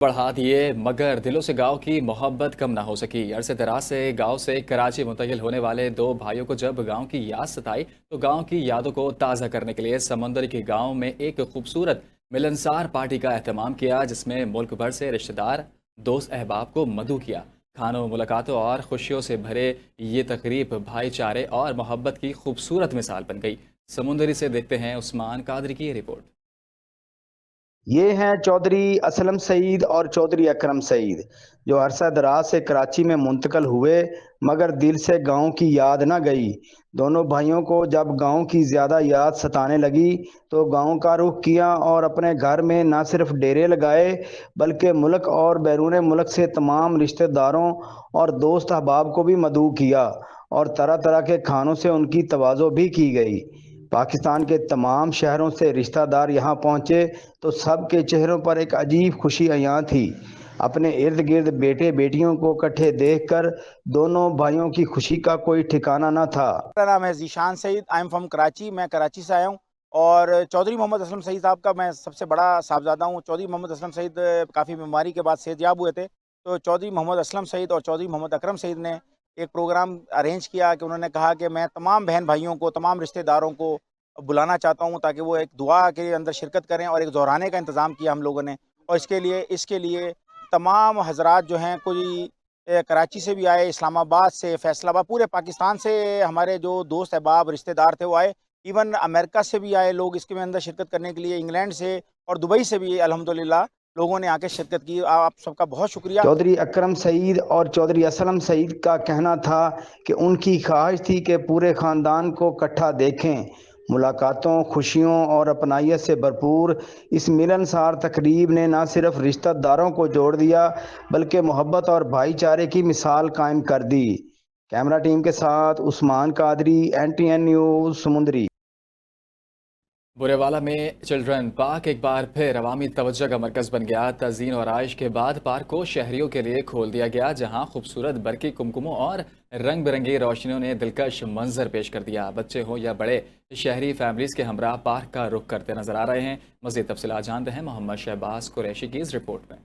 बढ़ा दिए मगर दिलों से गांव की मोहब्बत कम ना हो सकी। अरसे दराज से गांव से कराची मुंतकिल होने वाले दो भाइयों को जब गांव की याद सताई तो गांव की यादों को ताज़ा करने के लिए समंदर के गांव में एक खूबसूरत मिलनसार पार्टी का एहतमाम किया, जिसमें मुल्क भर से रिश्तेदार दोस्त अहबाब को मदऊ किया। खानों, मुलाकातों और खुशियों से भरे ये तकरीब भाईचारे और मोहब्बत की खूबसूरत मिसाल बन गई। समुंदरी से देखते हैं उस्मान कादरी की ये रिपोर्ट। ये हैं चौधरी असलम सईद और चौधरी अकरम सईद, जो अरसा दराज से कराची में मुंतकिल हुए मगर दिल से गांव की याद न गई। दोनों भाइयों को जब गांव की ज़्यादा याद सताने लगी तो गांव का रुख किया और अपने घर में न सिर्फ डेरे लगाए बल्कि मुल्क और बैरून मुल्क से तमाम रिश्तेदारों और दोस्त अहबाब को भी मदऊ किया और तरह तरह के खानों से उनकी तवाज़ो भी की गई। पाकिस्तान के तमाम शहरों से रिश्तेदार यहाँ पहुँचे तो सबके चेहरों पर एक अजीब खुशी अयां थी। अपने इर्द गिर्द बेटे बेटियों को इकट्ठे देखकर दोनों भाइयों की खुशी का कोई ठिकाना न था। मेरा नाम है Zeeshan Saeed, I am from Karachi. मैं कराची से आया हूँ और चौधरी मोहम्मद असलम सईद साहब का मैं सबसे बड़ा साहबजादा हूँ। चौधरी मोहम्मद असलम सईद काफ़ी बीमारी के बाद सेहतयाब हुए थे, तो चौधरी मोहम्मद असलम सईद और चौधरी मोहम्मद अकरम सईद ने एक प्रोग्राम अरेंज किया कि उन्होंने कहा कि मैं तमाम बहन भाइयों को, तमाम रिश्तेदारों को बुलाना चाहता हूँ ताकि वो एक दुआ के अंदर शिरकत करें, और एक दोहराने का इंतज़ाम किया हम लोगों ने। और इसके लिए तमाम हजरात जो हैं, कोई कराची से भी आए, इस्लामाबाद से, फैसलाबाद, पूरे पाकिस्तान से हमारे जो दोस्त अहबाब रिश्तेदार थे वो आए। इवन अमेरिका से भी आए लोग इसके में अंदर शिरकत करने के लिए, इंग्लैंड से और दुबई से भी अल्हम्दुलिल्लाह लोगों ने आके शिरकत की। आप सबका बहुत शुक्रिया। चौधरी अकरम सईद और चौधरी असलम सईद का कहना था कि उनकी ख्वाहिश थी कि पूरे ख़ानदान को इकट्ठा देखें। मुलाकातों, खुशियों और अपनाइयत से भरपूर इस मिलनसार तकरीब ने न सिर्फ रिश्तेदारों को जोड़ दिया बल्कि मोहब्बत और भाईचारे की मिसाल कायम कर दी। कैमरा टीम के साथ उस्मान कादरी, NTN न्यूज़, समुंदरी। बुरेवाला में चिल्ड्रन पार्क एक बार फिर अवामी तवज्जो का मरकज़ बन गया। तज़ीन और आइश के बाद पार्क को शहरियों के लिए खोल दिया गया, जहां खूबसूरत बरकी कुमकुमों और रंग बिरंगी रोशनियों ने दिलकश मंजर पेश कर दिया। बच्चे हों या बड़े, शहरी फैमिलीज़ के हमरा पार्क का रुख करते नजर आ रहे हैं। मज़ीद तफसीलात जानते हैं मोहम्मद शहबाज कुरैशी की इस रिपोर्ट में।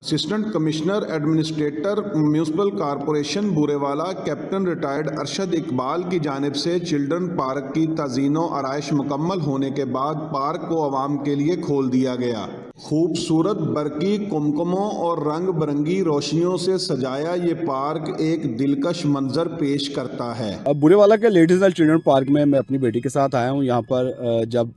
Assistant commissioner administrator municipal corporation Burewala captain retired Arshad Iqbal की जानिब से चिल्ड्रन पार्क की तज़ीनो आराइश मुकम्मल होने के बाद पार्क को आवाम के लिए खोल दिया गया। खूबसूरत बरकी कुमकुमों और रंग बिरंगी रोशनियों से सजाया ये पार्क एक दिलकश मंजर पेश करता है। अब बुरेवाला के लेडीज़ एंड चिल्ड्रन पार्क में मैं अपनी बेटी के साथ आया हूँ। यहाँ पर जब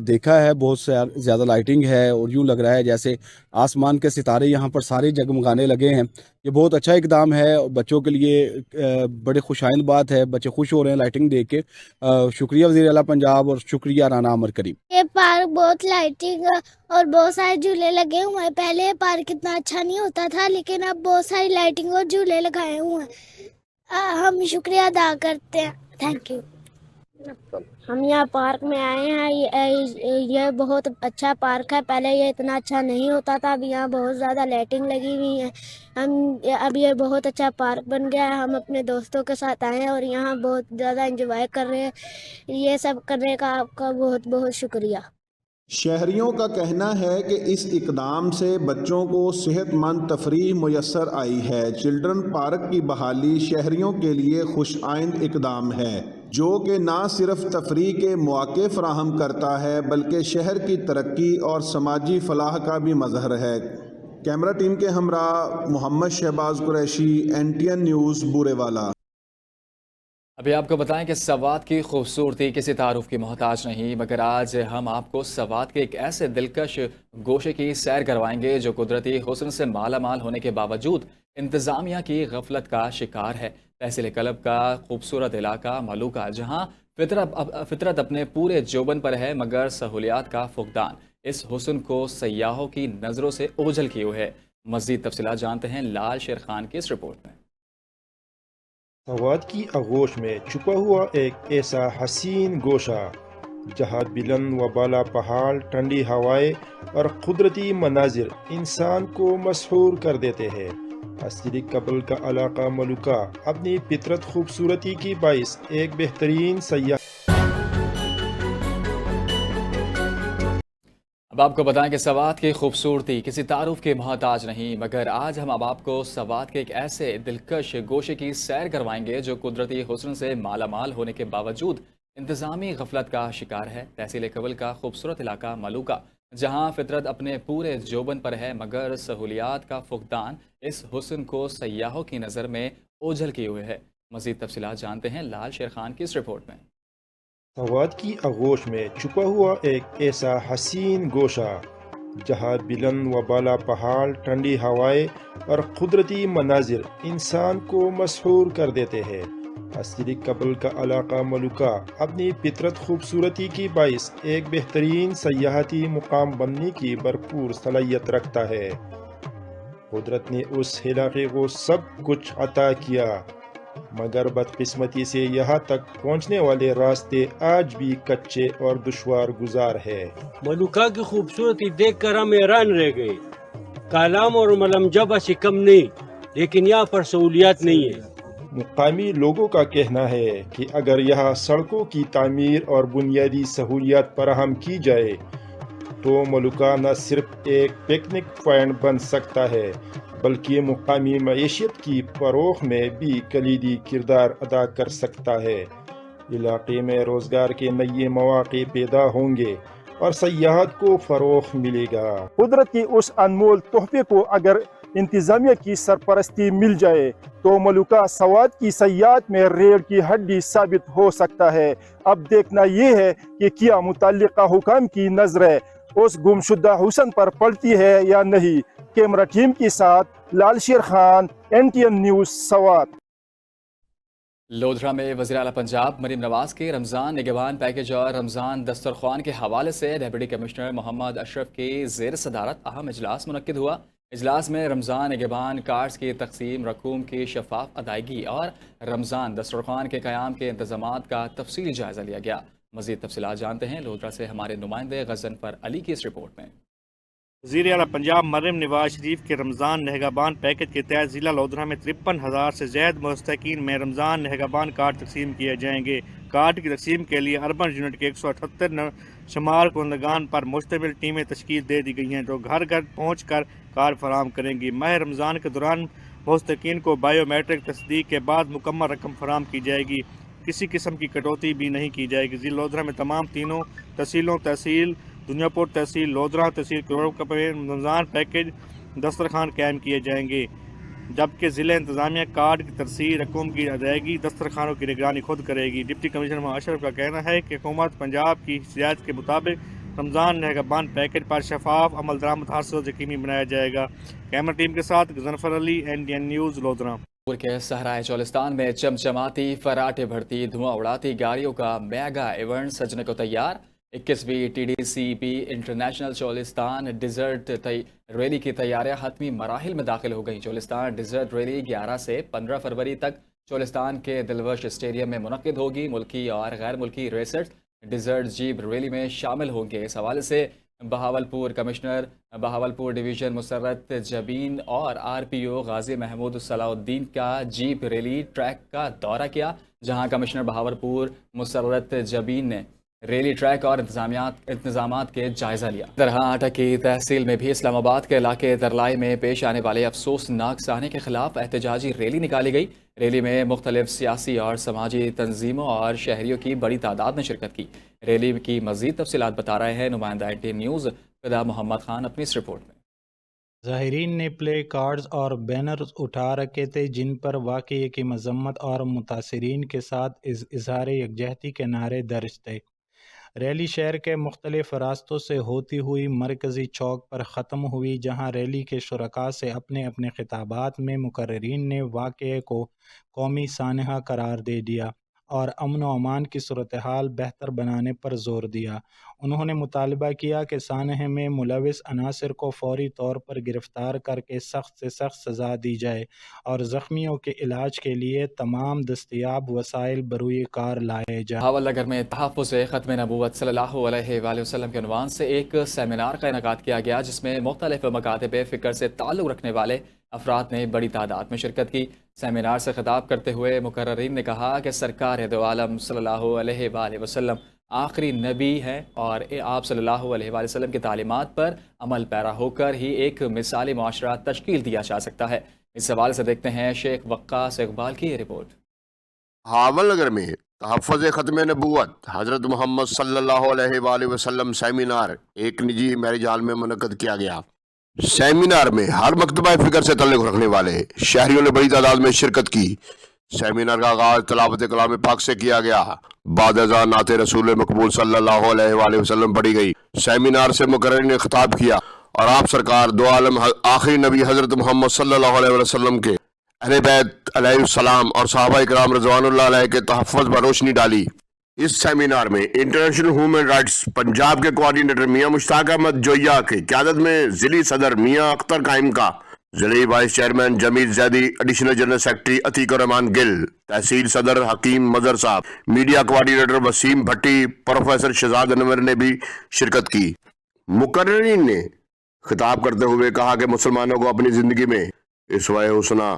देखा है बहुत ज़्यादा लाइटिंग है और यूँ लग रहा है जैसे आसमान के सितारे यहाँ पर सारे जगमगाने लगे हैं। ये बहुत अच्छा इकदाम है और बच्चों के लिए बड़े खुशाइंद बात है। बच्चे खुश हो रहे हैं लाइटिंग देख के। शुक्रिया वज़ीर आला पंजाब और शुक्रिया राना अमर करीम। ये पार्क बहुत लाइटिंग और बहुत सारे झूले लगे हुए हैं। पहले ये पार्क इतना अच्छा नहीं होता था, लेकिन अब बहुत सारी लाइटिंग और झूले लगाए हुए हैं। हम शुक्रिया अदा करते हैं। Thank you. हम यहाँ पार्क में आए हैं। ये बहुत अच्छा पार्क है। पहले ये इतना अच्छा नहीं होता था, अब यहाँ बहुत ज़्यादा लाइटिंग लगी हुई है। अब ये बहुत अच्छा पार्क बन गया है। हम अपने दोस्तों के साथ आए हैं और यहाँ बहुत ज़्यादा एंजॉय कर रहे हैं। ये सब करने का आपका बहुत बहुत शुक्रिया। शहरियों का कहना है कि इस इकदाम से बच्चों को सेहतमंद तफरीह मुयस्सर आई है। चिल्ड्रन पार्क की बहाली शहरियों के लिए खुश आइंद इकदाम है, जो कि ना सिर्फ तफरीह के मौके फराहम करता है बल्कि शहर की तरक्की और समाजी फलाह का भी मज़हर है। कैमरा टीम के हमरा मोहम्मद शहबाज कुरैशी, NTN न्यूज़, बुरेवाला। अभी आपको बताएं कि सवात की खूबसूरती किसी तारुफ की मोहताज नहीं, मगर आज हम आपको सवात के एक ऐसे दिलकश गोशे की सैर करवाएंगे जो कुदरती हुस्न से माला माल होने के बावजूद इंतज़ामिया की गफलत का शिकार है। तहसील कलब का खूबसूरत इलाका मलूका, जहाँ फितरत अपने पूरे जोबन पर है मगर सहूलियात का फुकदान इस हुस्न को सयाहों की नज़रों से ओझल किए हुए है। मज़ीद तफसीलात जानते हैं लाल शेर खान की इस रिपोर्ट में। सवात की आगोश में छुपा हुआ एक ऐसा हसीन गोशा जहाँ बुलंद व बाला पहाड़, ठंडी हवाएं और कुदरती मनाजिर इंसान को मसहूर कर देते हैं। असली कबल का इलाका मलूका अपनी फितरत खूबसूरती की बाइस एक बेहतरीन सयाह اب آپ کو بتائیں کہ سوات کی خوبصورتی کسی تعارف کی محتاج نہیں، مگر آج ہم اب آپ کو سوات کے ایک ایسے دلکش گوشے کی سیر کروائیں گے جو قدرتی حسن سے مالا مال ہونے کے باوجود انتظامی غفلت کا شکار ہے۔ تحصیل کبل کا خوبصورت علاقہ ملوکا، جہاں فطرت اپنے پورے جوبن پر ہے مگر سہولیات کا فقدان اس حسن کو سیاحوں کی نظر میں اوجھل کیے ہوئے ہے۔ مزید تفصیلات جانتے ہیں لال شیر خان کی اس رپورٹ میں۔ سوات کی آغوش میں چھپا ہوا ایک ایسا حسین گوشہ جہاں بلند و بالا پہاڑ، ٹھنڈی ہوائیں اور قدرتی مناظر انسان کو مسحور کر دیتے ہیں۔ تحصیل کبل کا علاقہ ملوکا اپنی فطرت خوبصورتی کی باعث ایک بہترین سیاحتی مقام بننے کی بھرپور صلاحیت رکھتا ہے۔ قدرت نے اس علاقے کو سب کچھ عطا کیا، مگر بدقسمتی سے یہاں تک پہنچنے والے راستے آج بھی کچے اور دشوار گزار ہے۔ ملوکا کی خوبصورتی دیکھ کر ہم حیران رہ گئے۔ کالام اور ملمجبہ سے کم نہیں، لیکن یہاں پر سہولیات نہیں ہے۔ مقامی لوگوں کا کہنا ہے کہ اگر یہاں سڑکوں کی تعمیر اور بنیادی سہولیات فراہم کی جائے تو ملوکا نہ صرف ایک پکنک پوائنٹ بن سکتا ہے بلکہ مقامی معیشت کی فروغ میں بھی کلیدی کردار ادا کر سکتا ہے۔ علاقے میں روزگار کے نئے مواقع پیدا ہوں گے اور سیاحت کو فروغ ملے گا۔ قدرت کی اس انمول تحفے کو اگر انتظامیہ کی سرپرستی مل جائے تو ملوکا سوات کی سیاحت میں ریڑھ کی ہڈی ثابت ہو سکتا ہے۔ اب دیکھنا یہ ہے کہ کیا متعلقہ حکام کی نظریں اس گمشدہ حسن پر پڑتی ہے یا نہیں۔ کیمرہ ٹیم کے ساتھ لال شیر خان، NTN نیوز، سوات۔ لودھرا میں وزیر اعلیٰ پنجاب مریم نواز کے رمضان نگہبان پیکج اور رمضان دسترخوان کے حوالے سے ڈپٹی کمشنر محمد اشرف کی زیر صدارت اہم اجلاس منعقد ہوا۔ اجلاس میں رمضان نگہبان کارڈز کی تقسیم، رقوم کی شفاف ادائیگی اور رمضان دسترخوان کے قیام کے انتظامات کا تفصیلی جائزہ لیا گیا۔ مزید تفصیلات جانتے ہیں لودھرا سے ہمارے نمائندے غضنفر علی کی اس رپورٹ میں۔ وزیر اعلیٰ پنجاب مریم نواز شریف کے رمضان نگہبان پیکج کے تحت ضلع لودھرا میں 53,000 سے زائد مستحقین میں رمضان نگہبان کارڈ تقسیم کیے جائیں گے۔ کارڈ کی تقسیم کے لیے اربن یونٹ کے 178 شمار کنندگان پر مشتمل ٹیمیں تشکیل دے دی گئی ہیں جو گھر گھر پہنچ کر کارڈ فراہم کریں گی۔ ماہ رمضان کے دوران مستحقین کو بائیو میٹرک تصدیق کے بعد مکمل رقم فراہم کی جائے گی۔ کسی قسم کی کٹوتی بھی نہیں کی جائے گی۔ ضلع لودھرا میں تمام تینوں تحصیلوں، تحصیل دنیا پور، تحصیل لودھرا، تحصیل کروڑ میں رمضان پیکج دسترخوان قائم کیے جائیں گے، جبکہ ضلع انتظامیہ کارڈ کی ترسیل، رقوم کی ادائیگی، دسترخوانوں کی نگرانی خود کرے گی۔ ڈپٹی کمشنر محمد اشرف کا کہنا ہے کہ حکومت پنجاب کی ہدایت کے مطابق رمضان نگہبان پیکج پر شفاف عمل درآمد ہر روز یقینی بنایا جائے گا۔ کیمرہ ٹیم کے ساتھ غضنفر علی، NTN نیوز، لودھرا۔ پور کے صحرائے چولستان میں چمچماتی، فراٹے بھرتی، دھواں اڑاتی گاڑیوں کا میگا ایونٹ سجنے کو تیار۔ 21ویں TDCP international Cholistan desert rally کی تیاریاں حتمی مراحل میں داخل ہو گئیں۔ چولستان ڈیزرٹ ریلی 11 سے 15 فروری تک چولستان کے دلوش اسٹیڈیم میں منعقد ہوگی۔ ملکی اور غیر ملکی ریسرز ڈیزرٹ جیپ ریلی میں شامل ہوں گے۔ اس حوالے سے بہاولپور کمشنر بہاولپور ڈویژن مسرت جبین اور RPO غازی محمود صلاح الدین کا جیپ ریلی ٹریک کا دورہ کیا، جہاں کمشنر بہاولپور مسرت جبین نے ریلی ٹریک اور انتظامات کے جائزہ لیا۔ طرح آٹا کی تحصیل میں بھی اسلام آباد کے علاقے درلائی میں پیش آنے والے افسوسناک سانحے کے خلاف احتجاجی ریلی نکالی گئی۔ ریلی میں مختلف سیاسی اور سماجی تنظیموں اور شہریوں کی بڑی تعداد نے شرکت کی۔ ریلی کی مزید تفصیلات بتا رہے ہیں نمائندہ NTN نیوز فدا محمد خان اپنی اس رپورٹ میں۔ ظاہرین نے پلے کارڈز اور بینرز اٹھا رکھے تھے جن پر واقعے کی مذمت اور متاثرین کے ساتھ اظہار یکجہتی کے نعرے درج تھے۔ ریلی شہر کے مختلف راستوں سے ہوتی ہوئی مرکزی چوک پر ختم ہوئی، جہاں ریلی کے شرکاء سے اپنے اپنے خطابات میں مقررین نے واقعے کو قومی سانحہ قرار دے دیا اور امن و امان کی صورتحال بہتر بنانے پر زور دیا۔ انہوں نے مطالبہ کیا کہ سانحے میں ملوث عناصر کو فوری طور پر گرفتار کر کے سخت سے سخت سزا دی جائے اور زخمیوں کے علاج کے لیے تمام دستیاب وسائل بروئے کار لائے جائیں۔ بہاول نگر میں تحفظ ختم نبوت صلی اللہ علیہ وآلہ وسلم کے عنوان سے ایک سیمینار کا انعقاد کیا گیا، جس میں مختلف مکاتب فکر سے تعلق رکھنے والے افراد نے بڑی تعداد میں شرکت کی۔ سیمینار سے خطاب کرتے ہوئے مقررین نے کہا کہ سرکار دو عالم صلی اللہ علیہ وآلہ وسلم آخری نبی ہے اور آپ صلی اللہ علیہ وآلہ وسلم کی تعلیمات پر عمل پیرا ہو کر ہی ایک مثالی معاشرہ تشکیل دیا جا سکتا ہے۔ اس حوالے سے دیکھتے ہیں شیخ وقاص اقبال کی یہ رپورٹ۔ حاول نگر میں تحفظ ختم نبوت حضرت محمد صلی اللہ علیہ وآلہ وسلم سیمینار ایک نجی میرج ہال میں منعقد کیا گیا۔ سیمینار میں ہر مکتبہ فکر سے تعلق رکھنے والے شہریوں نے بڑی تعداد میں شرکت کی۔ سیمینار کا آغاز تلاوت کلام پاک سے کیا گیا، بعد ازاں نعت رسول مقبول صلی اللہ علیہ وآلہ وسلم پڑھی گئی۔ سیمینار سے مقررین نے خطاب کیا اور آپ سرکار دو عالم آخری نبی حضرت محمد صلی اللہ علیہ وسلم کے اہل بیت علیہ السلام اور صحابہ کرام رضوان اللہ علیہ کے تحفظ پر روشنی ڈالی۔ اس سیمینار میں انٹرنیشنل ہیومن رائٹس پنجاب کے کوارڈینیٹر میاں مشتاق احمد جویا کی قیادت میں ضلعی صدر میاں اختر قائم کا، ضلعی vice chairman Jamil Zaidi, additional general secretary Atiq ur-Rehman Gul, tehsil صدر Hakim Mazhar Sahib, media coordinator Waseem Bhatti, professor Shehzad Anwar نے بھی شرکت کی۔ مقررین نے خطاب کرتے ہوئے کہا کہ مسلمانوں کو اپنی زندگی میں اسوہ حسنہ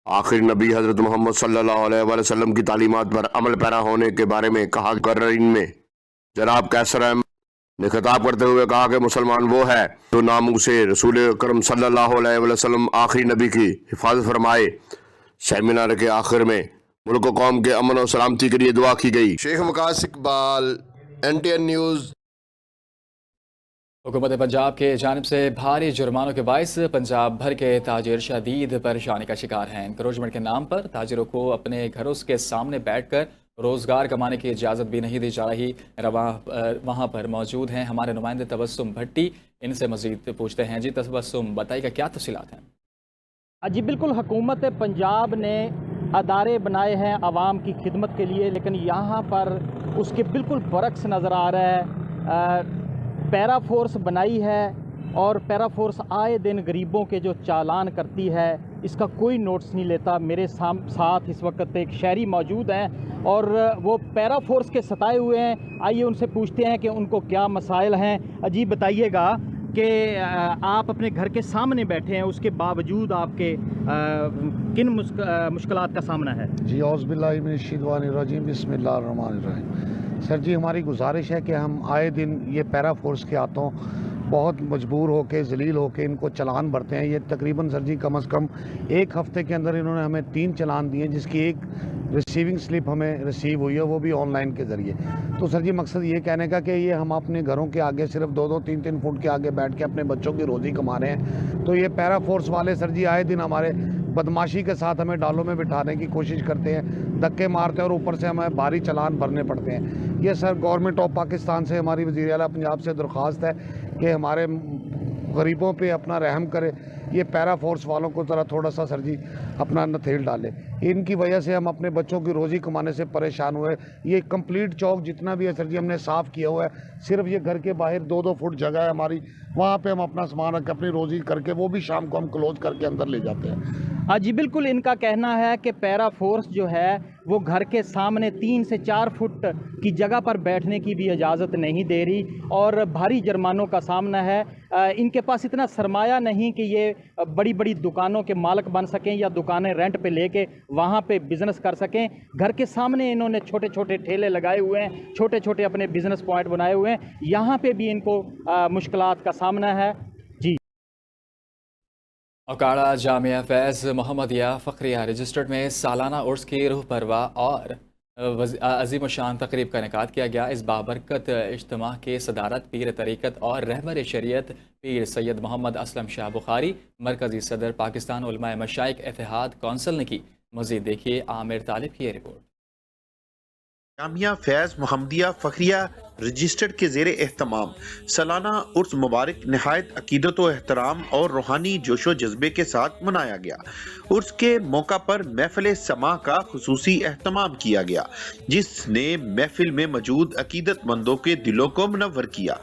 آخری نبی حضرت محمد صلی اللہ علیہ وآلہ وسلم کی تعلیمات پر عمل پیرا ہونے کے بارے میں کہا۔ مقررین میں جناب قیصر احمد نے خطاب کرتے ہوئے کہا کہ مسلمان وہ ہے جو ناموں سے رسول اکرم صلی اللہ علیہ وسلم آخری نبی کی حفاظت فرمائے۔ سیمینار کے آخر میں ملک و قوم کے امن و سلامتی کے لیے دعا کی گئی۔ شیخ وقاص اقبال، NTN نیوز۔ حکومت پنجاب کے جانب سے بھاری جرمانوں کے باعث پنجاب بھر کے تاجر شدید پریشانی کا شکار ہیں۔ انکروچمنٹ کے نام پر تاجروں کو اپنے گھروں کے سامنے بیٹھ کر روزگار کمانے کی اجازت بھی نہیں دی جا رہی۔ وہاں پر موجود ہیں ہمارے نمائندے تبسم بھٹی، ان سے مزید پوچھتے ہیں۔ جی تبسم، بتائیے کہ کیا تفصیلات ہیں؟ جی بالکل، حکومت پنجاب نے ادارے بنائے ہیں عوام کی خدمت کے لیے، لیکن یہاں پر اس کے بالکل برعکس نظر آ رہا ہے۔ پیرا فورس بنائی ہے اور پیرا فورس آئے دن غریبوں کے جو چالان کرتی ہے اس کا کوئی نوٹس نہیں لیتا۔ میرے ساتھ اس وقت ایک شہری موجود ہیں اور وہ پیرا فورس کے ستائے ہوئے ہیں۔ آئیے ان سے پوچھتے ہیں کہ ان کو کیا مسائل ہیں۔ جی بتائیے گا کہ آپ اپنے گھر کے سامنے بیٹھے ہیں، اس کے باوجود آپ کے کن مشکلات کا سامنا ہے؟ جی اعوذ باللہ من الشیطان الرجیم، بسم اللہ الرحمن الرحیم۔ سر جی ہماری گزارش ہے کہ ہم آئے دن یہ پیرا فورس کے ہاتھوں بہت مجبور ہو کے ذلیل ہو کے ان کو چلان بھرتے ہیں۔ یہ تقریباً سر جی کم از کم ایک ہفتے کے اندر انہوں نے ہمیں 3 چلان دیے، جس کی ایک ریسیونگ سلپ ہمیں ریسیو ہوئی ہے، وہ بھی آن لائن کے ذریعے۔ تو سر جی مقصد یہ کہنے کا کہ یہ ہم اپنے گھروں کے آگے صرف 2-2, 3-3 فٹ کے آگے بیٹھ کے اپنے بچوں کی روزی کما رہے ہیں۔ تو یہ پیرا فورس والے سر جی آئے دن ہمارے بدماشی کے ساتھ ہمیں ڈالوں میں بٹھانے کی کوشش کرتے ہیں، دھکے مارتے ہیں اور اوپر سے ہمیں بھاری چلان بھرنے پڑتے ہیں۔ یہ سر گورنمنٹ آف پاکستان سے ہماری وزیر اعلیٰ پنجاب سے درخواست ہے کہ ہمارے غریبوں پہ اپنا رحم کرے، یہ پیرا فورس والوں کو ذرا تھوڑا سا سر جی اپنا نتھیل ڈالے۔ ان کی وجہ سے ہم اپنے بچوں کی روزی کمانے سے پریشان ہوئے۔ یہ کمپلیٹ چوک جتنا بھی ہے سر جی ہم نے صاف کیا ہوا ہے، صرف یہ گھر کے باہر 2-2 فٹ جگہ ہے ہماری، وہاں پہ ہم اپنا سامان رکھ کے اپنی روزی کر کے وہ بھی شام کو ہم کلوز کر کے اندر لے جاتے ہیں۔ جی بالکل، ان کا کہنا ہے کہ پیرا فورس جو ہے وہ گھر کے سامنے 3 سے 4 فٹ کی جگہ پر بیٹھنے کی بھی اجازت نہیں دے رہی اور بھاری جرمانوں کا سامنا ہے۔ ان کے پاس اتنا سرمایہ نہیں کہ یہ بڑی بڑی دکانوں کے مالک بن سکیں یا دکانیں رینٹ پہ لے کے وہاں پہ بزنس کر سکیں۔ گھر کے سامنے انہوں نے چھوٹے چھوٹے ٹھیلے لگائے ہوئے ہیں، چھوٹے چھوٹے اپنے بزنس پوائنٹ بنائے ہوئے ہیں، یہاں پہ بھی ان کو مشکلات کا سامنا ہے۔ جی اوکاڑا جامعہ فیض محمدیہ فخریہ رجسٹرڈ میں سالانہ عرس کی روح پرواہ اور عظیم الشان تقریب کا انعقاد کیا گیا۔ اس بابرکت اجتماع کی صدارت پیر طریقت اور رہبر شریعت پیر سید محمد اسلم شاہ بخاری، مرکزی صدر پاکستان علماء مشائخ اتحاد کونسل نے کی۔ مزید دیکھیے عامر طالب کی یہ رپورٹ۔ جامعہ فیض محمدیہ فخریہ رجسٹرڈ کے زیر اہتمام سالانہ عرس مبارک نہایت عقیدت و احترام اور روحانی جوش و جذبے کے ساتھ منایا گیا۔ عرس کے موقع پر محفل سماع کا خصوصی اہتمام کیا گیا، جس نے محفل میں موجود عقیدت مندوں کے دلوں کو منور کیا۔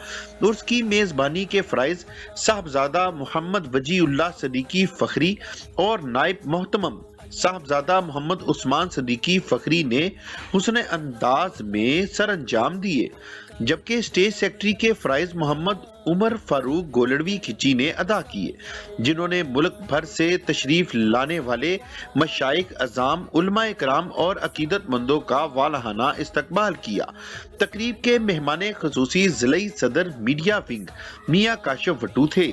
عرس کی میزبانی کے فرائض صاحبزادہ محمد وجی اللہ صدیقی فخری اور نائب محتمم صاحبزادہ محمد عثمان صدیقی فخری نے حسن انداز میں سر انجام دیے، جبکہ اسٹیج سیکرٹری کے فرائض محمد عمر فاروق گولڑوی کھچی نے ادا کیے، جنہوں نے ملک بھر سے تشریف لانے والے مشائخ اعظام، علماء کرام اور عقیدت مندوں کا والہانہ استقبال کیا۔ تقریب کے مہمان خصوصی ضلعی صدر میڈیا ونگ میاں کاشف وٹو تھے،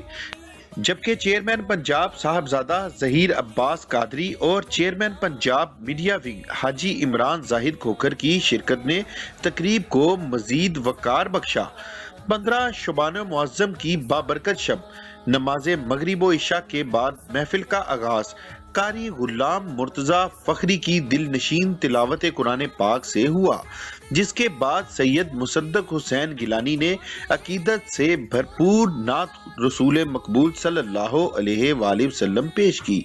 جبکہ چیئرمین پنجاب صاحبزادہ ظہیر عباس قادری اور چیئرمین پنجاب میڈیا ونگ حاجی عمران زاہد کھوکھر کی شرکت نے تقریب کو مزید وقار بخشا۔ 15 شبان معظم کی بابرکت شب نماز مغرب و عشاء کے بعد محفل کا آغاز قاری غلام مرتضی فخری کی دل نشین تلاوت قرآن پاک سے ہوا، جس کے بعد سید مصدق حسین گیلانی نے عقیدت سے بھرپور نعت رسول مقبول صلی اللہ علیہ وآلہ وسلم پیش کی،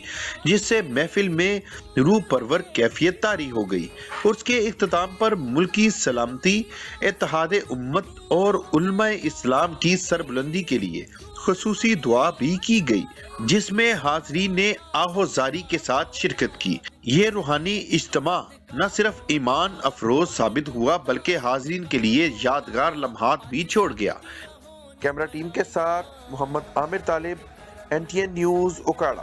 جس سے محفل میں روح پرور کیفیت طاری ہو گئی۔ اس کے اختتام پر ملکی سلامتی، اتحاد امت اور علماء اسلام کی سربلندی کے لیے خصوصی دعا بھی کی گئی، جس میں حاضرین نے آہوزاری کے ساتھ شرکت کی۔ یہ روحانی اجتماع نہ صرف ایمان افروز ثابت ہوا بلکہ حاضرین کے لیے یادگار لمحات بھی چھوڑ گیا۔ کیمرہ ٹیم کے ساتھ محمد عامر طالب، NTN نیوز، اکاڑا۔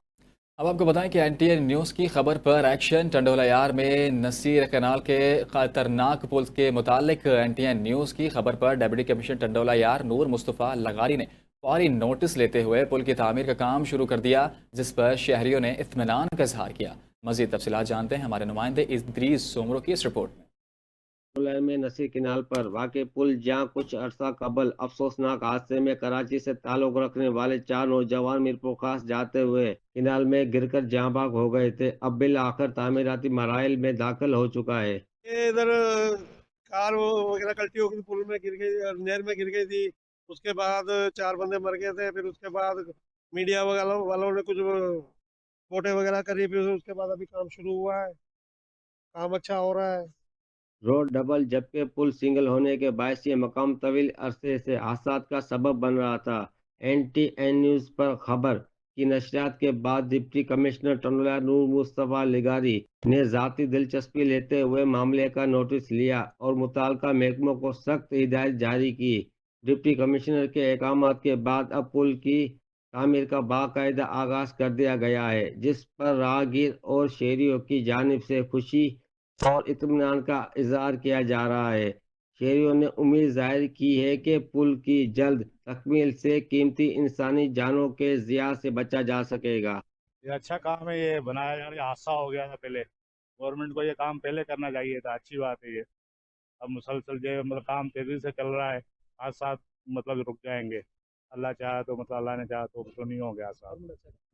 اب آپ کو بتائیں کہ NTN نیوز کی خبر پر ایکشن ٹنڈولا یار میں نصیر کنال کے خطرناک پل کے متعلق NTN نیوز کی خبر پر ڈپٹی کمشنر ٹنڈولا یار نور مصطفیٰ لغاری نے فوری نوٹس لیتے ہوئے پل کی تعمیر کا کام شروع کر دیا، جس پر شہریوں نے اطمینان کا اظہار کیا۔ مزید تفصیلات جانتے ہیں ہمارے نمائندے ادریس سومرو کی اس رپورٹ میں۔ میں نصیر کنال پر واقع پل جہاں کچھ عرصہ قبل افسوسناک حادثے میں کراچی سے تعلق رکھنے والے 4 نوجوان میرپور خاص جاتے ہوئے کنال میں گر کر جاں بحق ہو گئے تھے، اب بالآخر تعمیراتی مراحل میں داخل ہو چکا ہے۔ ادھر کار وغیرہ کلٹی ہو گئی، پل میں گر گئی، نہر میں گر گئی تھی، اس کے بعد 4 بندے مر گئے تھے، پھر اس کے بعد میڈیا والوں نے کچھ فوٹے وغیرہ کری، پھر اس کے بعد ابھی کام شروع ہوا ہے، کام اچھا ہو رہا ہے۔ روڈ ڈبل جبکہ پل سنگل ہونے کے باعث یہ مقام طویل عرصے سے حادثات کا سبب بن رہا تھا۔ NTN نیوز پر خبر کی نشریات کے بعد ڈپٹی کمشنر ٹنڈولا نور مصطفیٰ لغاری نے ذاتی دلچسپی لیتے ہوئے معاملے کا نوٹس لیا اور متعلقہ محکموں کو سخت ہدایت جاری کی۔ ڈپٹی کمشنر کے احکامات کے بعد اب پل کی تعمیر کا باقاعدہ آغاز کر دیا گیا ہے، جس پر راہگیر اور شہریوں کی جانب سے خوشی اور اطمینان کا اظہار کیا جا رہا ہے۔ شہریوں نے امید ظاہر کی ہے کہ پل کی جلد تکمیل سے قیمتی انسانی جانوں کے ضیاع سے بچا جا سکے گا۔ یہ اچھا کام ہے، یہ بنایا جا رہا ہے، حادثہ ہو گیا تھا پہلے، گورنمنٹ کو یہ کام پہلے کرنا چاہیے تھا، اچھی بات ہے یہ۔ اب مسلسل جو مطلب کام تیزی سے چل رہا ہے، حادثات مطلب رک جائیں گے، اللہ چاہا تو مطلب اللہ نے چاہا تو نہیں ہو گیا حادثات۔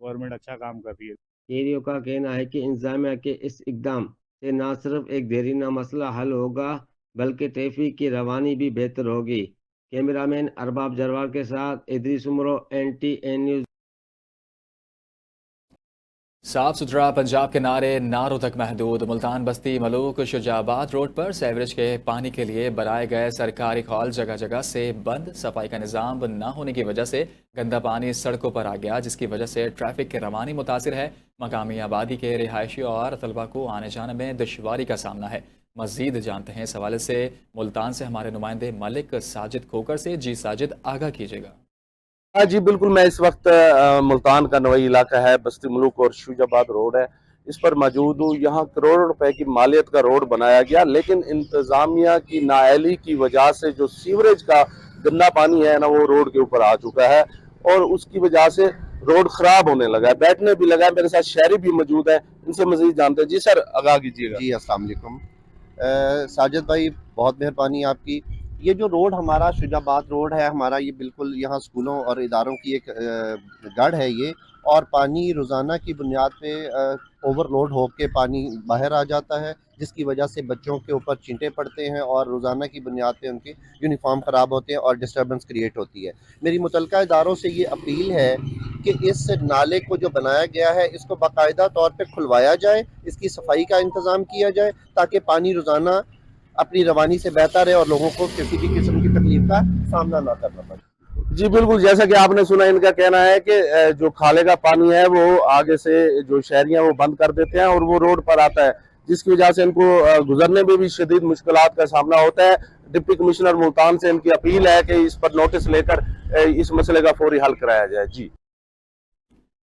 گورنمنٹ اچھا کام کر رہی ہے۔ شہریوں کا کہنا ہے کہ انتظامیہ کے اس اقدام سے نہ صرف ایک دیرینہ مسئلہ حل ہوگا بلکہ ٹریفک کی روانی بھی بہتر ہوگی۔ کیمرہ مین ارباب جروار کے ساتھ ادریس سومرو، NTN نیوز۔ صاف ستھرا پنجاب کے نعرے نعروں تک محدود۔ ملتان بستی ملوک شجاع آباد روڈ پر سیوریج کے پانی کے لیے بنائے گئے سرکاری کھول جگہ جگہ سے بند، صفائی کا نظام نہ ہونے کی وجہ سے گندا پانی سڑکوں پر آ گیا، جس کی وجہ سے ٹریفک کی روانی متاثر ہے۔ مقامی آبادی کے رہائشی اور طلبہ کو آنے جانے میں دشواری کا سامنا ہے۔ مزید جانتے ہیں اس حوالے سے ملتان سے ہمارے نمائندے ملک ساجد کھوکر سے۔ جی ساجد، آگاہ کیجیے گا۔ جی بالکل، میں اس وقت ملتان کا نوئی علاقہ ہے، بستی ملوک اور شجاع آباد روڈ ہے، اس پر موجود ہوں۔ یہاں کروڑوں روپے کی مالیت کا روڈ بنایا گیا، لیکن انتظامیہ کی نااہلی کی وجہ سے جو سیوریج کا گندا پانی ہے نا، وہ روڈ کے اوپر آ چکا ہے اور اس کی وجہ سے روڈ خراب ہونے لگا ہے، بیٹھنے بھی لگا ہے۔ میرے ساتھ شہری بھی موجود ہیں، ان سے مزید جانتے ہیں۔ جی سر، آگاہ کیجیے گا۔ جی السلام علیکم ساجد بھائی، بہت مہربانی آپ کی۔ یہ جو روڈ ہمارا شجاع آباد روڈ ہے ہمارا، یہ بالکل یہاں سکولوں اور اداروں کی ایک گڑھ ہے یہ، اور پانی روزانہ کی بنیاد پہ اوور لوڈ ہو کے پانی باہر آ جاتا ہے، جس کی وجہ سے بچوں کے اوپر چینٹے پڑتے ہیں اور روزانہ کی بنیاد پہ ان کے یونیفارم خراب ہوتے ہیں اور ڈسٹربنس کریٹ ہوتی ہے۔ میری متعلقہ اداروں سے یہ اپیل ہے کہ اس نالے کو جو بنایا گیا ہے اس کو باقاعدہ طور پہ کھلوایا جائے، اس کی صفائی کا انتظام کیا جائے تاکہ پانی روزانہ اپنی روانی سے بہتر ہے اور لوگوں کو کسی بھی قسم کی تکلیف کا سامنا نہ کرنا پڑے۔ جی بالکل، جیسا کہ آپ نے سنا، ان کا کہنا ہے کہ جو کھالے کا پانی ہے وہ آگے سے جو شہری ہیں وہ بند کر دیتے ہیں اور وہ روڈ پر آتا ہے، जिसकी वजह से इनको गुजरने में भी शदीद मुश्किलात का सामना होता है। डिप्टी कमिश्नर मुल्तान से इनकी अपील है कि इस पर नोटिस लेकर इस मसले का फौरी हल कराया जाए। जी।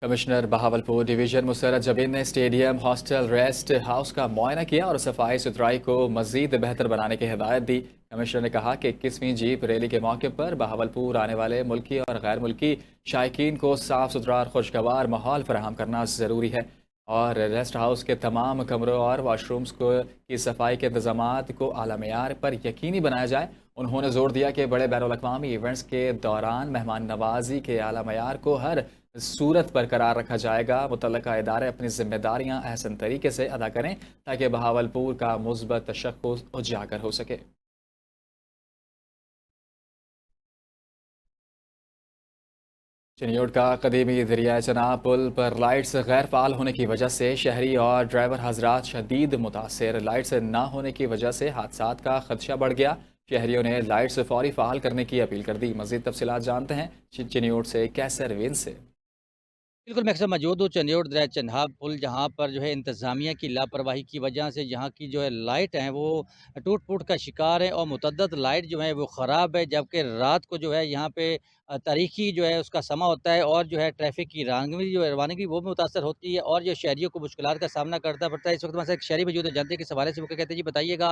कमिश्नर बहावलपुर डिवीजन मुसर्रत जबीन ने स्टेडियम, हॉस्टल, रेस्ट हाउस का मुआयना किया और सफाई सुथराई को मजीद बेहतर बनाने की हिदायत दी। कमिश्नर ने कहा कि 21वीं जीप रैली के मौके पर बहावलपुर आने वाले मुल्की और गैर मुल्की शायकीन को साफ सुथरा और खुशगवार माहौल फराहम करना ज़रूरी है और रेस्ट हाउस के तमाम कमरों और वाशरूम्स की सफाई के इंतजामात को आला मेयार पर यकीनी बनाया जाए। उन्होंने जोर दिया कि बड़े बैनुल अक़वामी इवेंट्स के दौरान मेहमान नवाजी के आला मेयार को हर सूरत बरकरार रखा जाएगा। मुतल्लिका इदारे अपनी जिम्मेदारियां अहसन तरीके से अदा करें ताकि बहावलपुर का मुस्बत तशक्कुस उजागर हो सके। चिन्योट का कदीमी दरिया चनाब पुल पर लाइट्स गैर फाल होने की वजह से शहरी और ड्राइवर हजरात शदीद मुतासर। लाइट्स न होने की वजह से हादसात का खदशा बढ़ गया। शहरियों ने लाइट्स फौरी फाल करने की अपील कर दी। मज़ीद तफसीलात जानते हैं चिन्योट से कैसर विन से। बिल्कुल मैं अक्सर मौजूद हूँ चन्योट दरिया चनाब पुल, जहाँ पर जो है इंतज़ामिया की लापरवाही की वजह से यहाँ की जो है लाइट हैं वो टूट फूट का शिकार है और मुतअद्दद लाइट जो है वो ख़राब है, जबकि रात को जो है यहाँ पे तारीखी जो है उसका समा होता है और जो है ट्रैफिक की रवानगी वो भी मुतासर होती है और जो शहरियों को मुश्किलात का सामना करना पड़ता है। इस वक्त हमारे एक शहरी मौजूद है, जानते हैं किस हवाले से वो क्या कहते हैं। जी बताइएगा,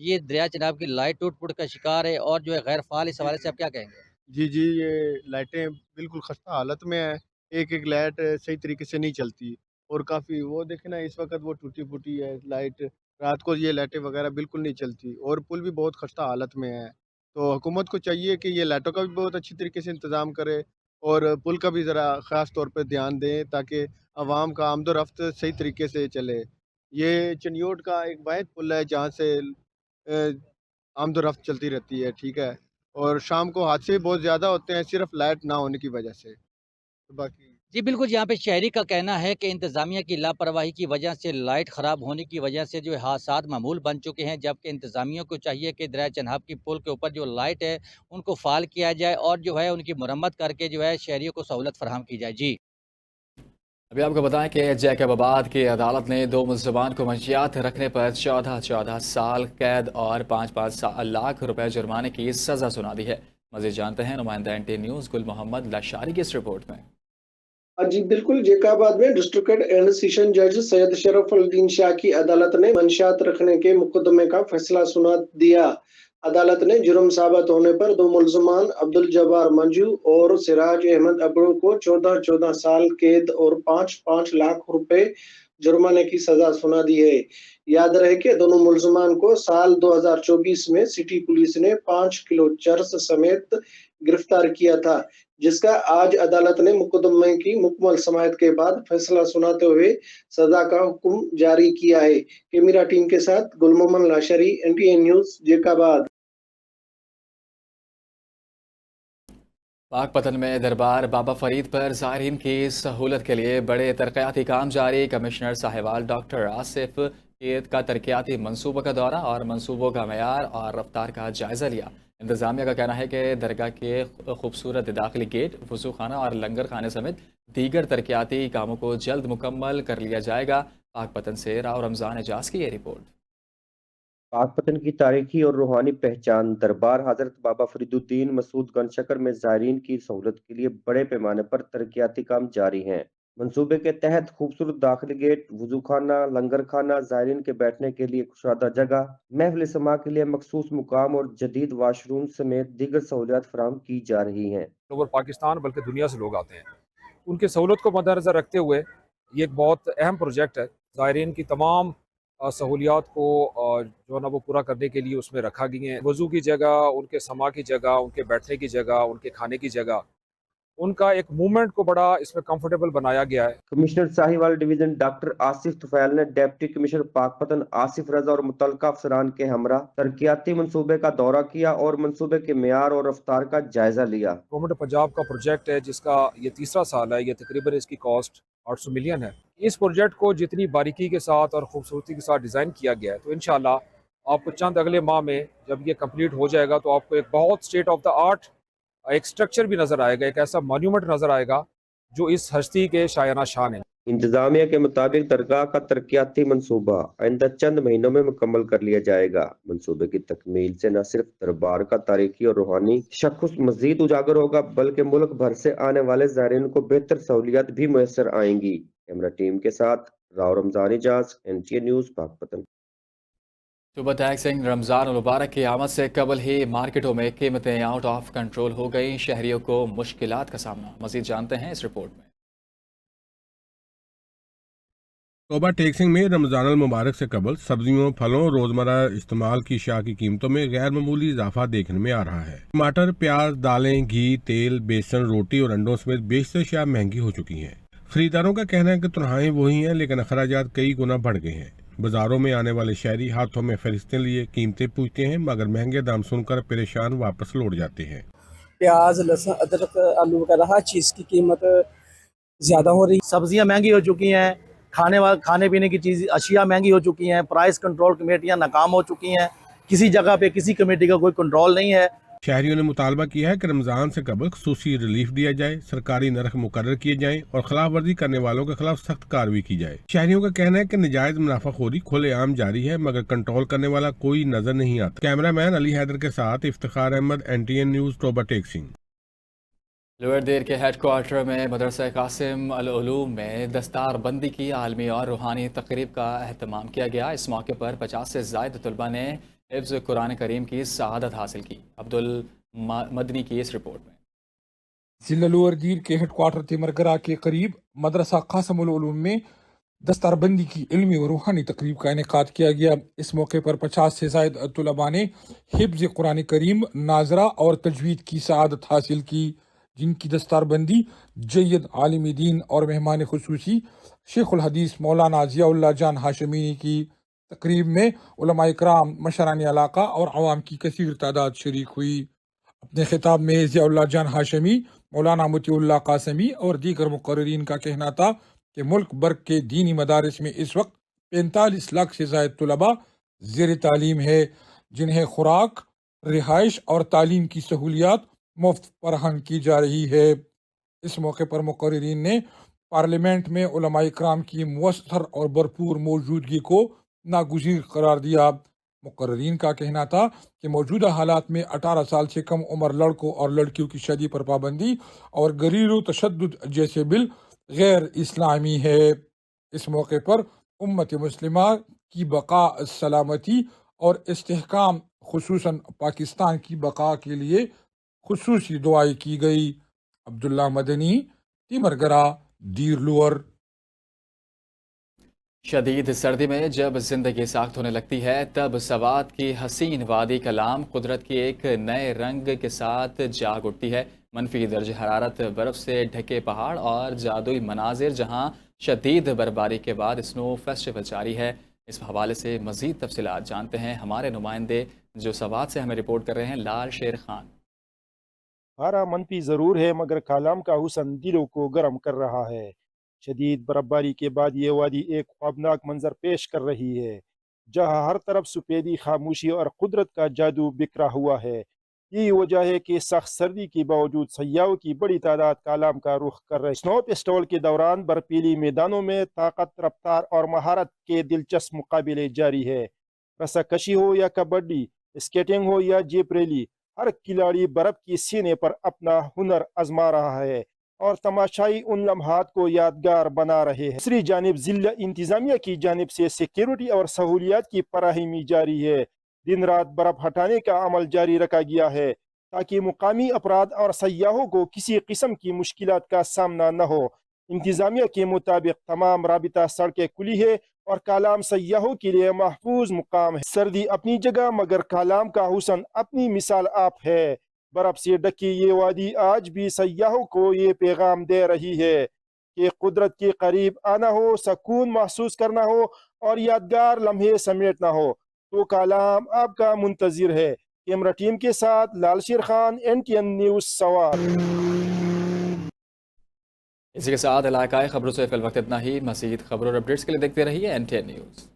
ये दरिया चनाब की लाइट टूट फूट का शिकार है और जो है गैर फाल, इस हवाले से आप क्या कहेंगे? जी, ये लाइटें बिल्कुल खस्ता हालत में है। एक लाइट सही तरीके से नहीं चलती और काफ़ी वो देखें ना, इस वक्त वो टूटी-फूटी है लाइट। रात को ये लाइटें वगैरह बिल्कुल नहीं चलती और पुल भी बहुत खस्ता हालत में है। तो हुकूमत को चाहिए कि ये लाइटों का भी बहुत अच्छी तरीके से इंतज़ाम करे और पुल का भी ज़रा ख़ास तौर पे ध्यान दें ताकि आवाम का आमद-ओ-रफ़्त सही तरीके से चले। ये चिन्योट का एक वाहिद पुल है जहाँ से आमद-ओ-रफ़्त चलती रहती है, ठीक है? और शाम को हादसे बहुत ज़्यादा होते हैं सिर्फ़ लाइट ना होने की वजह से। तो बाकी जी बिल्कुल, यहाँ पे शहरी का कहना है कि इंतज़ामिया की लापरवाही की वजह से, लाइट ख़राब होने की वजह से जो है हादसात मामूल बन चुके हैं, जबकि इंतज़ामिया को चाहिए कि दरिया चनाब की पुल के ऊपर जो लाइट है उनको फ़ाल किया जाए और जो है उनकी मुरम्मत करके जो है शहरियों को सहूलत फराहम की जाए। जी। अभी आपको बताएं कि जैकबाबाद की अदालत ने 2 मुल्ज़िमान को मंशियात रखने पर 14 साल कैद और 5 लाख रुपए जुर्माने की सज़ा सुना दी है। मज़ीद जानते हैं नुमाइंदा NT न्यूज़ गुल मोहम्मद लाशारी की इस रिपोर्ट में। जी बिल्कुल, जैकबाबाद में डिस्ट्रिक्ट एंड सेशन जज सैयद शरफ-उल-दीन शाह की अदालत ने मंशियात रखने के मुकदमे का फैसला सुना दिया। अदालत ने जुर्म साबित होने पर 2 मुल्ज़िमान अब्दुल जब्बार मंजू और सिराज अहमद अबरू को 14 साल कैद और 5 लाख रुपए जुर्माने की सजा सुना दी है। याद रहे कि दोनों मुल्ज़िमान को साल 2024 में सिटी पुलिस ने 5 किलो चरस समेत गिरफ्तार किया था, जिसका आज अदालत ने मुकदमे की मुकम्मल समाअत के बाद फैसला सुनाते हुए सजा का हुक्म जारी किया है। कैमरा टीम के साथ गुल मोहम्मद लाशारी, NTN न्यूज़, जैकबाबाद। पाकपतन में दरबार बाबा फरीद पर ज़ायरीन की सहूलत के लिए बड़े तरक्याती काम जारी। कमिश्नर साहिवाल डॉक्टर आसिफ का तरक्याती मनसूबों का दौरा और मनसूबों का मयार और रफ्तार का जायज़ा लिया। इंतज़ामिया का कहना है कि दरगाह के खूबसूरत दाखिली गेट, वज़ू खाना और लंगर खाने समेत दीगर तरक्याती कामों को जल्द मुकम्मल कर लिया जाएगा। पाकपतन से राव रमज़ान एजाज की ये रिपोर्ट। पाकपतन की तारीखी और रूहानी पहचान दरबार हज़रत बाबा फरीदुद्दीन मसूद गंज शक्कर में ज़ायरीन की सहूलत के लिए बड़े पैमाने पर तरक्याती काम जारी हैं। मंसूबे के तहत खूबसूरत दाखिली गेट, वज़ू खाना, लंगर खाना, ज़ायरीन के बैठने के लिए कुशादा जगह, महफिल समा के लिए मखसूस मुकाम और जदीद वाशरूम समेत दीगर सहूलियात फराहम की जा रही हैं। और पाकिस्तान बल्कि दुनिया से लोग आते हैं, उनकी सहूलत को मद्देनज़र रखते हुए ये एक बहुत अहम प्रोजेक्ट है। ज़ायरीन की तमाम सहूलियात को जो है ना वो पूरा करने के लिए उसमें रखा गई है। वज़ू की जगह, उनके समा की जगह, उनके बैठने की जगह, उनके खाने की जगह, उनका एक मूवमेंट को बड़ा इसमें कंफर्टेबल बनाया गया है। Commissioner Sahiwal division doctor Asif Tufail ने डिप्टी कमिश्नर पाकपतन आसिफ रजा और मुतल्लिका अफसरान के हमरा तरक्याती मंसूबे का दौरा किया और मंसूबे के मेयार और रफ्तार का जायजा लिया। गवर्नमेंट पंजाब का प्रोजेक्ट है जिसका ये तीसरा साल है। ये तकरीबन इसकी कॉस्ट 800 मिलियन है। इस प्रोजेक्ट को जितनी बारीकी के साथ और खूबसूरती के साथ डिज़ाइन किया गया है, तो इंशाल्लाह आपको चंद अगले माह में जब ये कंप्लीट हो जाएगा तो आपको एक बहुत स्टेट ऑफ द आर्ट एक स्ट्रक्चर भी नज़र आएगा, एक ऐसा मॉन्यूमेंट नज़र आएगा जो इस हस्ती के शायाना शान है। इंतजामिया के मुताबिक दरगाह का तरक्याती मंसूबा आइंदा चंद महीनों में मुकम्मल कर लिया जाएगा। मंसूबे की तकमील से न सिर्फ दरबार का तारीखी और रूहानी शख़्स मजीद उजागर होगा, बल्कि मुल्क भर से आने वाले ज़ायरीन को बेहतर सहूलियात भी मैसर आएंगी। कैमरा टीम के साथ राव रमजान इजाज, NTA न्यूज़, पाकपतन। सुबह टैक्सिंग रमज़ान मुबारक की आमद से कबल ही मार्केटों में कीमतें आउट ऑफ कंट्रोल हो गई। शहरियों को मुश्किलात का सामना। मज़ीद जानते हैं इस रिपोर्ट में। तोबा टैक्सिंग में रमज़ान मुबारक से कबल सब्जियों, फलों, रोज़मर्रा इस्तेमाल की अशिया की कीमतों में गैर मामूली इजाफा देखने में आ रहा है। टमाटर, प्याज, दालें, घी, तेल, बेसन, रोटी और अंडों समेत बेशतर अशिया महंगी हो चुकी हैं। खरीदारों का कहना है कि तनख्वाहें वही हैं, लेकिन अखराजात कई गुना बढ़ गए हैं। बाजारों में आने वाले शहरी हाथों में फरिश्तें लिए कीमतें पूछते हैं, मगर महंगे दाम सुनकर परेशान वापस लौट जाते हैं। प्याज, लहसुन, अदरक, आलू वगैरह हर चीज़ की कीमत ज़्यादा हो रही। सब्जियां महंगी हो चुकी हैं, खाने पीने की चीज़ अशिया महंगी हो चुकी हैं। प्राइस कंट्रोल कमेटियां नाकाम हो चुकी हैं। किसी जगह पे किसी कमेटी का कोई कंट्रोल नहीं है। शहरियों ने मुतालबा किया है कि रमज़ान से कबल खसूसी रिलीफ दिया जाए, सरकारी नरख मुकर्रर किए जाएं और खिलाफ वर्जी करने वालों के खिलाफ सख्त कार्रवाई की जाए। शहरियों का कहना है कि नाजायज मुनाफाखोरी खुलेआम जारी है, मगर कंट्रोल करने वाला कोई नजर नहीं आता। कैमरामैन अली हैदर के साथ इफ्तिखार अहमद, NTA न्यूज़, तोबा टैक्सिंग। लोअर देर के हेडक्वार्टर में मदरसा कासिम अल उलूम में दस्तार बंदी की आलमी और रूहानी तकरीब का अहतमाम किया गया। इस मौके पर 50 से ज़ायद तलबा ने हिफ्ज़ कुरान करीम की शहादत हासिल की। अब्दुल मदनी की इस रिपोर्ट में। जिला लोअर दीर के हेडक्वार्टर तिमरगरा के करीब मदरसा कासिम उल उलूम में दस्तारबंदी की इल्मी और रूहानी तकरीब का इनेकाद किया गया। इस मौके पर 50 से ज़ायद तलबा ने हिफ्ज़ कुरान करीम, नाजरा और तजवीद की शहादत हासिल की, जिनकी दस्तारबंदी जय्यद आलिम दीन और मेहमान खुसूसी शेखुल हदीस मौलाना ज़ियाउल्लाह जान हाशमी की। तकरीब में उलमा इकराम, मशरानी इलाका और आवाम की कसीर तादाद शरीक हुई। अपने खिताब में ज़ियाउल्लाह जान हाशमी, मौलाना मोतीउल्लाह कासमी और दीगर मुकर्ररीन का कहना था कि मुल्क भर के दीनी मदारिस में इस वक्त 45 लाख से ज़ायद तलबा ज़ेर तालीम है, जिन्हें खुराक, रिहाइश और तालीम की सहूलियात मुफ्त फराहम की जा रही है। इस मौके पर मुकर्ररीन ने पार्लियामेंट में उलमा इकराम की मुअस्सर और भरपूर मौजूदगी को नागुज़ीर करार दिया। मुकर्ररीन का कहना था कि मौजूदा हालात में 18 साल से कम उम्र लड़कों और लड़कियों की शादी पर पाबंदी और घरेलू तशद्दुद जैसे बिल गैर इस्लामी है। इस मौके पर उम्मत मुस्लिमा की बका, सलामती और इस्तेहकाम, खुसूसन पाकिस्तान की बका के लिए खुसूसी दुआएं की गई। अब्दुल्ला मदनी, तिमरगरा, दीर लोअर। शदीद सर्दी में जब जिंदगी साख्त होने लगती है, तब सवात की हसीन वादी कलाम कुदरत की एक नए रंग के साथ जाग उठती है। मनफी दर्ज हरारत, बर्फ से ढके पहाड़ और जादुई मनाजिर, जहां शदीद बर्फबारी के बाद स्नो फेस्टिवल जारी है। इस हवाले से मज़ीद तफसीलात जानते हैं हमारे नुमाइंदे जो सवात से हमें रिपोर्ट कर रहे हैं, लाल शेर खान। हारा मनफी ज़रूर है, मगर कालाम का हुस्न दिलों को गर्म कर रहा है। शदीद बर्फबारी के बाद ये वादी एक ख्वाबनाक मंजर पेश कर रही है, जहाँ हर तरफ सफ़ेदी, खामोशी और कुदरत का जादू बिखरा हुआ है। यही वजह है कि सख्त सर्दी के बावजूद सयाहों की बड़ी तादाद कालाम का रुख कर रहे। स्नो फेस्टिवल के दौरान बर्फीली मैदानों में ताकत, रफ्तार और महारत के दिलचस्प मुकाबले जारी है। रस्साकशी हो या कबड्डी, स्केटिंग हो या जीप रैली, हर खिलाड़ी बर्फ की सीने पर अपना हुनर आजमा रहा है और तमाशाई उन लम्हात को यादगार बना रहे हैं। दूसरी जानिब जिला इंतजामिया की जानिब से सिक्योरिटी और सहूलियात की फराहमी जारी है। दिन रात बर्फ हटाने का अमल जारी रखा गया है ताकि मुकामी अफराद और सयाहों को किसी किस्म की मुश्किलात का सामना न हो। इंतजामिया के मुताबिक तमाम राबिता सड़कें खुली है और कालाम सयाहों के लिए महफूज मुकाम है। सर्दी अपनी जगह, मगर कालाम का हुस्न अपनी मिसाल आप है। बर्फ से ढकी ये वादी आज भी सयाहों को ये पैगाम दे रही है कि कुदरत के करीब आना हो, सुकून महसूस करना हो और यादगार लम्हे समेटना हो तो कालाम आपका मुंतजिर है। कैमरा टीम के साथ लाल शेर खान, NTN न्यूज़, सवात। इसी के साथ इलाकाई खबरों से फिल वक्त इतना ही। मज़ीद खबरों और अपडेट्स के लिए देखते रहिए NTN न्यूज़।